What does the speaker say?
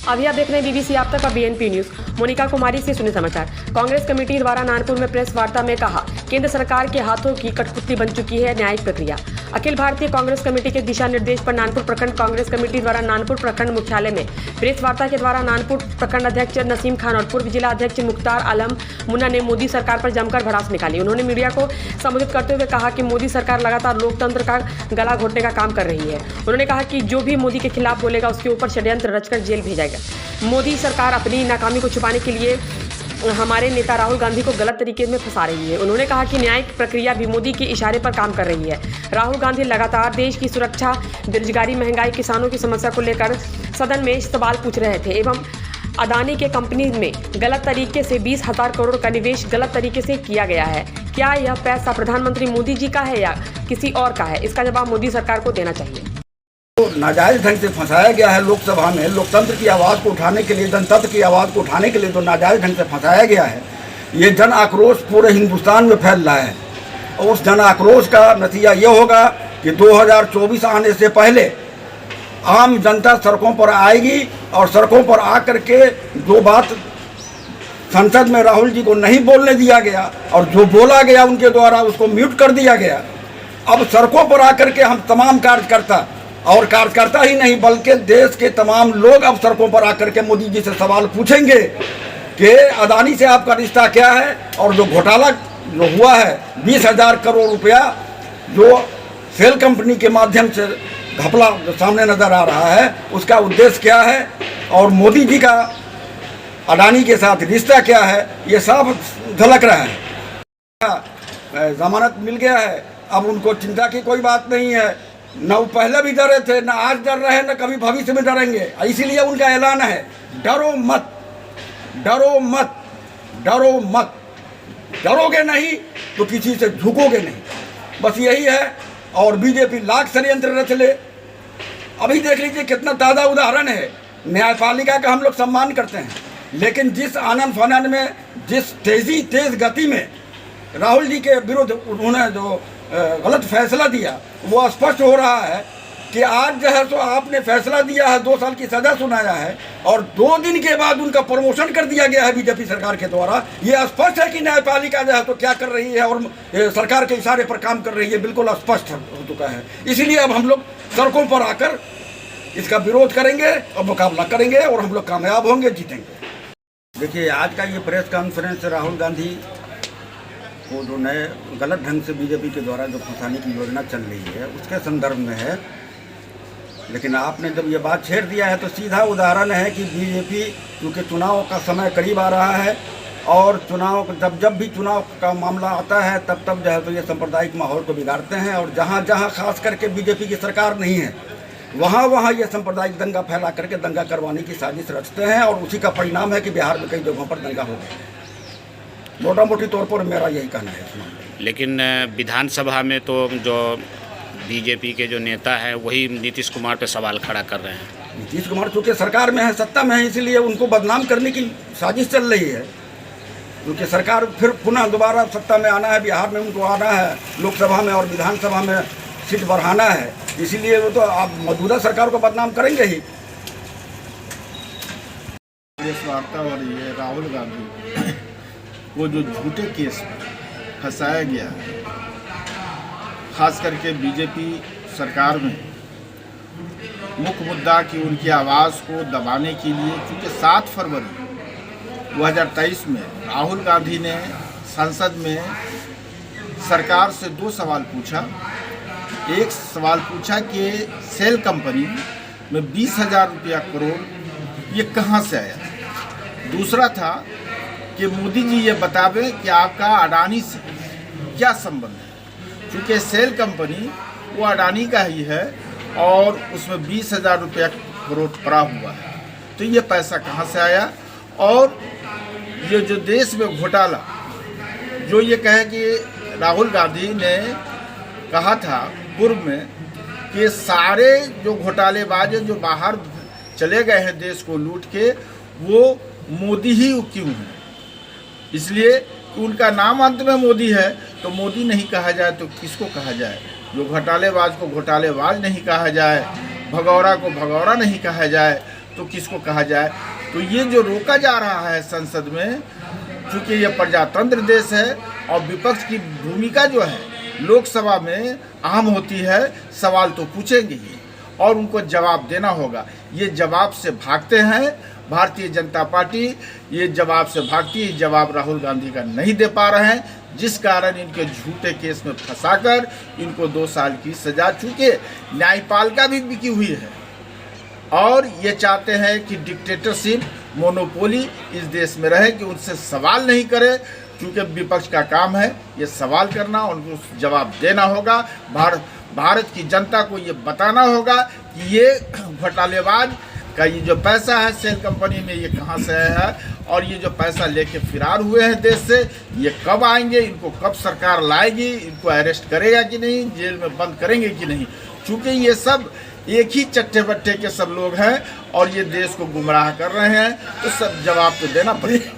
अभी आप देख रहे हैं बीबीसी आप तक और बीएनपी न्यूज। मोनिका कुमारी से सुने समाचार। कांग्रेस कमेटी द्वारा नानपुर में प्रेस वार्ता में कहा, केंद्र सरकार के हाथों की कठपुतली बन चुकी है न्यायिक प्रक्रिया। अखिल भारतीय कांग्रेस कमेटी के दिशा निर्देश पर नानपुर प्रखंड कांग्रेस कमेटी द्वारा नानपुर प्रखंड मुख्यालय में प्रेस वार्ता के द्वारा नानपुर प्रखंड अध्यक्ष नसीम खान और पूर्व जिला अध्यक्ष मुख्तार आलम मुन्ना ने मोदी सरकार पर जमकर भड़ास निकाली। उन्होंने मीडिया को संबोधित करते हुए कहा कि मोदी सरकार लगातार लोकतंत्र का गला घोटने का काम कर रही है। उन्होंने कहा कि जो भी मोदी के खिलाफ बोलेगा उसके ऊपर षड्यंत्र रचकर जेल भेजाएगा। मोदी सरकार अपनी नाकामी को छुपाने के लिए हमारे नेता राहुल गांधी को गलत तरीके में फंसा रही है। उन्होंने कहा कि न्यायिक प्रक्रिया भी मोदी के इशारे पर काम कर रही है। राहुल गांधी लगातार देश की सुरक्षा, बेरोजगारी, महंगाई, किसानों की समस्या को लेकर सदन में सवाल पूछ रहे थे एवं अदानी के कंपनी में गलत तरीके से 20,000 करोड़ का निवेश गलत तरीके से किया गया है। क्या यह पैसा प्रधानमंत्री मोदी जी का है या किसी और का है? इसका जवाब मोदी सरकार को देना चाहिए। तो नाजायज ढंग से फंसाया गया है लोकसभा में। लोकतंत्र की आवाज़ को उठाने के लिए, जनतंत्र की आवाज़ को उठाने के लिए तो नाजायज ढंग से फंसाया गया है। ये जन आक्रोश पूरे हिंदुस्तान में फैल रहा है और उस जन आक्रोश का नतीजा ये होगा कि 2024 आने से पहले आम जनता सड़कों पर आएगी और सड़कों पर आकर के जो बात संसद में राहुल जी को नहीं बोलने दिया गया और जो बोला गया उनके द्वारा उसको म्यूट कर दिया गया, अब सड़कों पर आकर के हम तमाम कार्यकर्ता ही नहीं बल्कि देश के तमाम लोग अब सड़कों पर आकर के मोदी जी से सवाल पूछेंगे कि अदानी से आपका रिश्ता क्या है और जो घोटाला जो हुआ है 20,000 करोड़ रुपया जो सेल कंपनी के माध्यम से घपला जो सामने नजर आ रहा है उसका उद्देश्य क्या है और मोदी जी का अडानी के साथ रिश्ता क्या है, ये साफ झलक रहा है। जमानत मिल गया है, अब उनको चिंता की कोई बात नहीं है। न वो पहले भी डरे थे, न आज डर रहे, न कभी भविष्य में डरेंगे। इसीलिए उनका ऐलान है, डरो मत, डरो मत, डरो मत। डरोगे नहीं तो किसी से झुकोगे नहीं, बस यही है। और बीजेपी लाख षड्यंत्र रच ले। अभी देख लीजिए कितना ताज़ा उदाहरण है। न्यायपालिका का हम लोग सम्मान करते हैं, लेकिन जिस आनंद फानंद में, जिस तेज गति में राहुल जी के विरुद्ध उन्होंने जो गलत फैसला दिया, वो स्पष्ट हो रहा है कि आज जो है तो आपने फैसला दिया है, 2 साल की सज़ा सुनाया है और 2 दिन के बाद उनका प्रमोशन कर दिया गया है बीजेपी सरकार के द्वारा। ये स्पष्ट है कि न्यायपालिका जो है तो क्या कर रही है और सरकार के इशारे पर काम कर रही है, बिल्कुल स्पष्ट हो चुका है। इसीलिए अब हम लोग सड़कों पर आकर इसका विरोध करेंगे और मुकाबला करेंगे और हम लोग कामयाब होंगे, जीतेंगे। देखिए, आज का ये प्रेस कॉन्फ्रेंस राहुल गांधी को जो नए गलत ढंग से बीजेपी के द्वारा जो फंसाने की योजना चल रही है उसके संदर्भ में है। लेकिन आपने जब ये बात छेड़ दिया है तो सीधा उदाहरण है कि बीजेपी क्योंकि चुनाव का समय करीब आ रहा है और चुनाव जब भी चुनाव का मामला आता है तब जो है तो ये सांप्रदायिक माहौल को बिगाड़ते हैं और जहाँ खास करके बीजेपी की सरकार नहीं है वहाँ ये सांप्रदायिक दंगा फैला करके दंगा करवाने की साजिश रचते हैं और उसी का परिणाम है कि बिहार में कई जगहों पर दंगा हो गया। मोटा मोटी तौर पर मेरा यही कहना है। लेकिन विधानसभा में तो जो बीजेपी के जो नेता हैं वही नीतीश कुमार पे सवाल खड़ा कर रहे हैं। नीतीश कुमार चूँकि सरकार में है, सत्ता में है, इसीलिए उनको बदनाम करने की साजिश चल रही है। क्योंकि सरकार फिर पुनः दोबारा सत्ता में आना है, बिहार में उनको आना है, लोकसभा में और विधानसभा में सीट बढ़ाना है, इसीलिए वो तो आप मौजूदा सरकार को बदनाम करेंगे ही। प्रेस वार्ता हो रही है, राहुल गांधी को जो झूठे केस में फंसाया गया है, खास करके बीजेपी सरकार में मुख्य मुद्दा कि उनकी आवाज़ को दबाने के लिए, क्योंकि 7 फरवरी 2023 में राहुल गांधी ने संसद में सरकार से 2 सवाल पूछा। एक सवाल पूछा कि सेल कंपनी में 20,000 करोड़ ये कहाँ से आया। दूसरा था कि मोदी जी ये बतावे कि आपका अडानी से क्या संबंध है, क्योंकि सेल कंपनी वो अडानी का ही है और उसमें 20,000 करोड़ पड़ा हुआ है, तो ये पैसा कहाँ से आया। और ये जो देश में घोटाला जो ये कहे कि राहुल गांधी ने कहा था पूर्व में कि सारे जो घोटालेबाज जो बाहर चले गए हैं देश को लूट के, वो मोदी ही क्यों हैं, इसलिए कि उनका नाम अंत में मोदी है, तो मोदी नहीं कहा जाए तो किसको कहा जाए। जो घोटालेबाज को घोटालेबाज नहीं कहा जाए, भगौरा को भगौरा नहीं कहा जाए, तो किसको कहा जाए। तो ये जो रोका जा रहा है संसद में, चूँकि ये प्रजातंत्र देश है और विपक्ष की भूमिका जो है लोकसभा में अहम होती है, सवाल तो पूछेंगे ही और उनको जवाब देना होगा। ये जवाब से भागते हैं भारतीय जनता पार्टी, ये जवाब से भागती है, जवाब राहुल गांधी का नहीं दे पा रहे हैं, जिस कारण इनके झूठे केस में फंसाकर इनको 2 साल की सजा, चूँकि न्यायपालिका भी बिकी हुई है और ये चाहते हैं कि डिक्टेटरशिप, मोनोपोली इस देश में रहे, कि उनसे सवाल नहीं करे, क्योंकि विपक्ष का काम है ये सवाल करना, उनको जवाब देना होगा। भारत की जनता को ये बताना होगा कि ये घोटालेबाज का ये जो पैसा है सेल कंपनी में, ये कहाँ से आया है और ये जो पैसा लेके फरार हुए हैं देश से, ये कब आएंगे, इनको कब सरकार लाएगी, इनको अरेस्ट करेगा कि नहीं, जेल में बंद करेंगे कि नहीं। चूँकि ये सब एक ही चट्टे बट्टे के सब लोग हैं और ये देश को गुमराह कर रहे हैं, तो सब जवाब तो देना पड़ेगा।